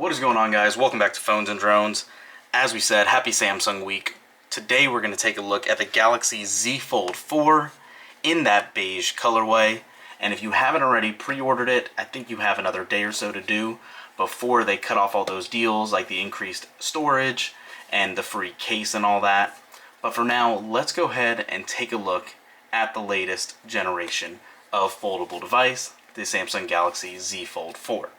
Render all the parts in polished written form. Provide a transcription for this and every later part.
What is going on, guys? Welcome back to Phones and Drones. As we said, happy Samsung week. Today we're going to take a look at the Galaxy Z Fold 4 in that beige colorway. And if you haven't already pre-ordered it, I think you have another day or so to do before they cut off all those deals like the increased storage and the free case and all that. But for now, let's go ahead and take a look at the latest generation of foldable device, the Samsung Galaxy Z Fold 4.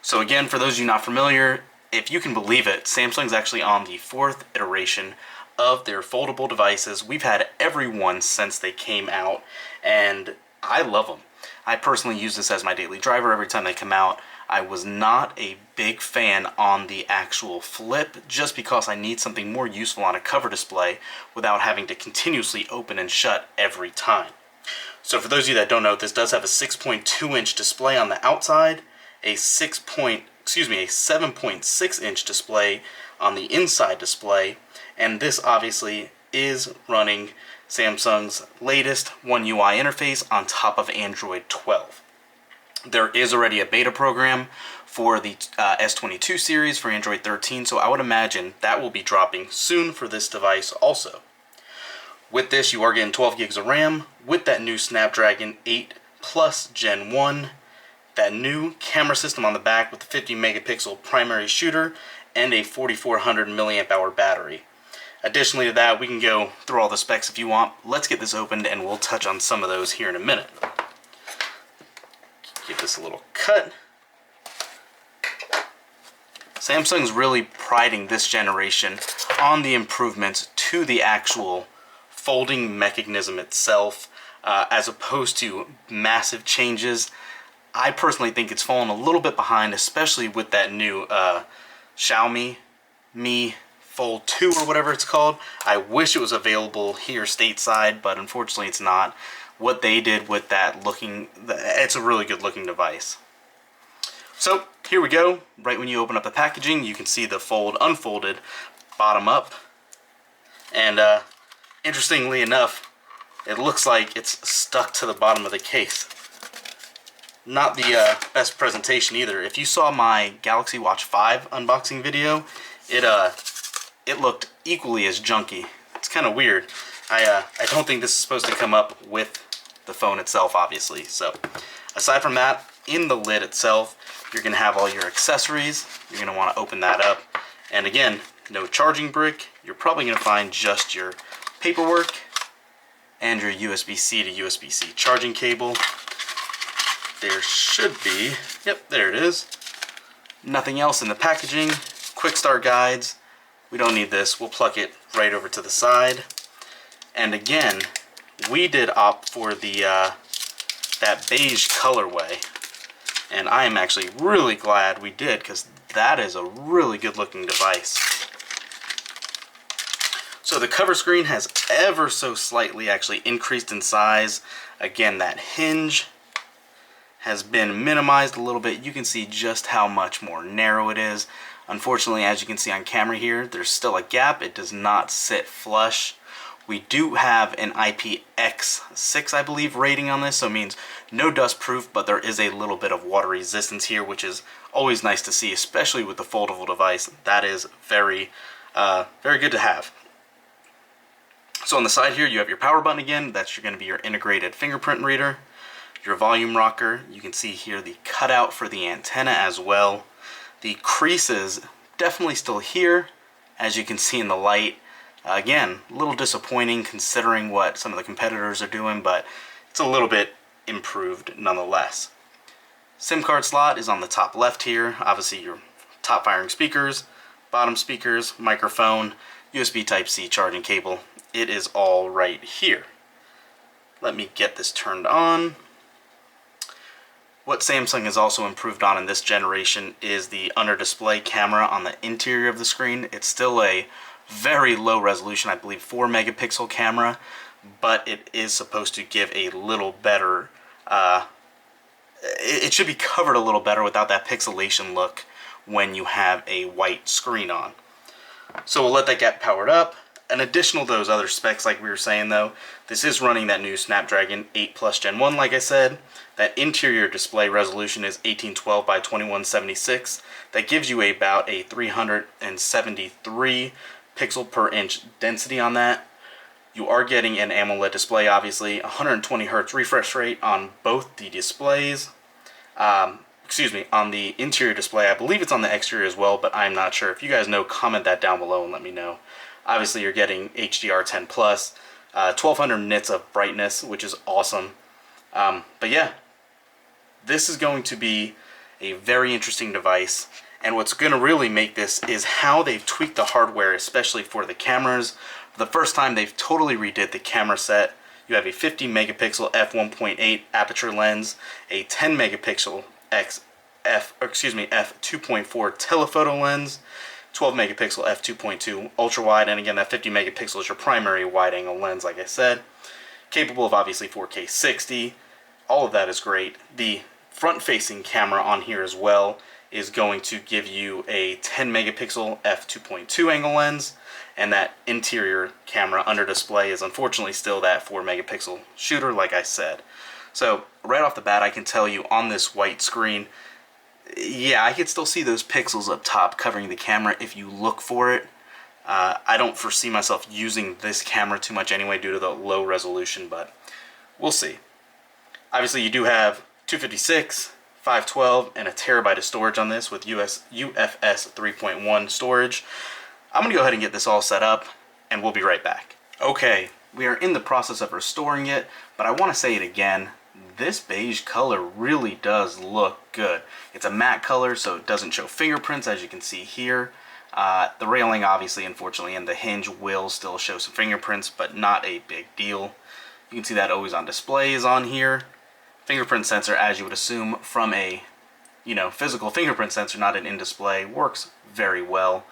So again, for those of you not familiar, if you can believe it, Samsung's actually on the 4th iteration of their foldable devices. We've had every one since they came out, and I love them. I personally use this as my daily driver every time they come out. I was not a big fan on the actual flip just because I need something more useful on a cover display without having to continuously open and shut every time. So for those of you that don't know, this does have a 6.2-inch display on the outside, a 7.6-inch display on the inside display, and this obviously is running Samsung's latest One UI interface on top of Android 12. There is already a beta program for the S22 series for Android 13, so I would imagine that will be dropping soon for this device also. With this, you are getting 12 gigs of RAM with that new Snapdragon 8 Plus Gen 1, that new camera system on the back with the 50 megapixel primary shooter and a 4400 milliamp hour battery. Additionally to that, we can go through all the specs if you want. Let's get this opened and we'll touch on some of those here in a minute. Give this a little cut. Samsung's really priding this generation on the improvements to the actual folding mechanism itself, as opposed to massive changes. I personally think it's fallen a little bit behind, especially with that new Xiaomi Mi Fold 2 or whatever it's called. I wish it was available here stateside, but unfortunately it's not. What they did with that it's a really good looking device. So here we go. Right when you open up the packaging, you can see the fold unfolded bottom up. And interestingly enough, it looks like it's stuck to the bottom of the case. Not the best presentation either. If you saw my Galaxy Watch 5 unboxing video, it looked equally as junky. It's kind of weird. I don't think this is supposed to come up with the phone itself, obviously. So aside from that, in the lid itself, you're going to have all your accessories. You're going to want to open that up. And again, no charging brick. You're probably going to find just your paperwork and your USB-C to USB-C charging cable. There should be, yep, there it is. Nothing else in the packaging. Quick start guides. We don't need this. We'll plug it right over to the side. And again, we did opt for the that beige colorway. And I am actually really glad we did, because that is a really good looking device. So the cover screen has ever so slightly actually increased in size. Again, that hinge has been minimized a little bit. You can see just how much more narrow it is. Unfortunately, as you can see on camera here, there's still a gap. It does not sit flush. We do have an IPX6, I believe, rating on this, so it means no dust proof, but there is a little bit of water resistance here, which is always nice to see, especially with the foldable device. That is very, very good to have. So on the side here, you have your power button again. That's going to be your integrated fingerprint reader. Your volume rocker. You can see here the cutout for the antenna as well. The crease is definitely still here, as you can see in the light. Again, a little disappointing considering what some of the competitors are doing, but it's a little bit improved nonetheless. SIM card slot is on the top left here. Obviously your top firing speakers, bottom speakers, microphone, USB Type-C charging cable. It is all right here. Let me get this turned on. What Samsung has also improved on in this generation is the under-display camera on the interior of the screen. It's still a very low resolution, I believe 4 megapixel camera, but it is supposed to give a little better, it should be covered a little better without that pixelation look when you have a white screen on. So we'll let that get powered up. an additional to those other specs, like we were saying though, this is running that new Snapdragon 8 Plus Gen 1, like I said. That interior display resolution is 1812 by 2176. That gives you about a 373 pixel per inch density on that. You are getting an AMOLED display, obviously, 120 Hz refresh rate on both the displays. Excuse me, on the interior display. I believe it's on the exterior as well, but I'm not sure. If you guys know, comment that down below and let me know. Obviously, you're getting HDR10+, 1200 nits of brightness, which is awesome. But yeah, this is going to be a very interesting device. And what's going to really make this is how they've tweaked the hardware, especially for the cameras. For the first time, they've totally redid the camera set. You have a 50 megapixel f1.8 aperture lens, a 10 megapixel f2.4 telephoto lens, 12 megapixel f2.2 ultra wide, and again that 50 megapixel is your primary wide angle lens, like I said. Capable of obviously 4K 60. All of that is great. The front facing camera on here as well is going to give you a 10 megapixel f2.2 angle lens, and that interior camera under display is unfortunately still that 4 megapixel shooter, like I said. So right off the bat, I can tell you on this white screen, yeah, I could still see those pixels up top covering the camera if you look for it. I don't foresee myself using this camera too much anyway due to the low resolution, but we'll see. Obviously, you do have 256, 512, and a terabyte of storage on this with UFS 3.1 storage. I'm going to go ahead and get this all set up, and we'll be right back. Okay, we are in the process of restoring it, but I want to say it again. This beige color really does look good. It's a matte color, so it doesn't show fingerprints, as you can see here. The railing, obviously, unfortunately, and the hinge will still show some fingerprints, but not a big deal. You can see that always on display is on here. Fingerprint sensor, as you would assume from a, physical fingerprint sensor, not an in-display, works very well.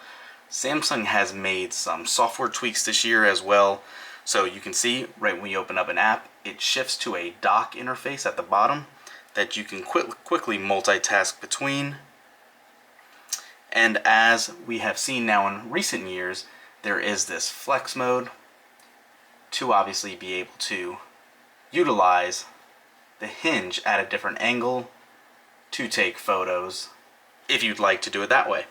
Samsung has made some software tweaks this year as well. So you can see right when you open up an app, it shifts to a dock interface at the bottom that you can quickly multitask between. And as we have seen now in recent years, there is this flex mode to obviously be able to utilize the hinge at a different angle to take photos if you'd like to do it that way.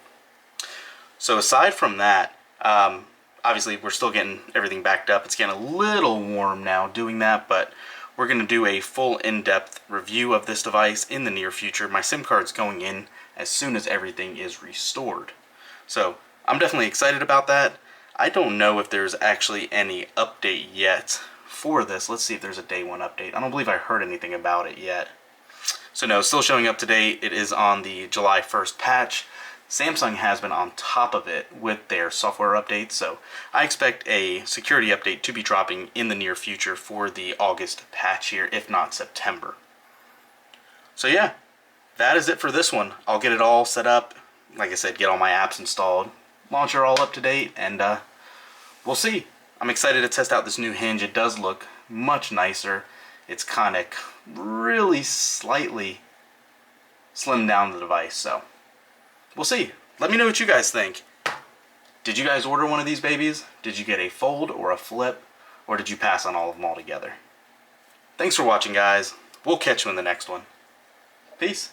So aside from that, obviously we're still getting everything backed up. It's getting a little warm now doing that, but we're going to do a full in-depth review of this device in the near future. My SIM card's going in as soon as everything is restored. So I'm definitely excited about that. I don't know if there's actually any update yet for this. Let's see if there's a day one update. I don't believe I heard anything about it yet. So no, still showing up to date. It is on the July 1st patch. Samsung has been on top of it with their software updates, so I expect a security update to be dropping in the near future for the August patch here, if not September. So yeah, that is it for this one. I'll get it all set up, like I said, get all my apps installed, launcher all up to date, and we'll see. I'm excited to test out this new hinge. It does look much nicer. It's kind of really slightly slimmed down the device, so we'll see. Let me know what you guys think. Did you guys order one of these babies? Did you get a fold or a flip? Or did you pass on all of them altogether? Thanks for watching, guys. We'll catch you in the next one. Peace.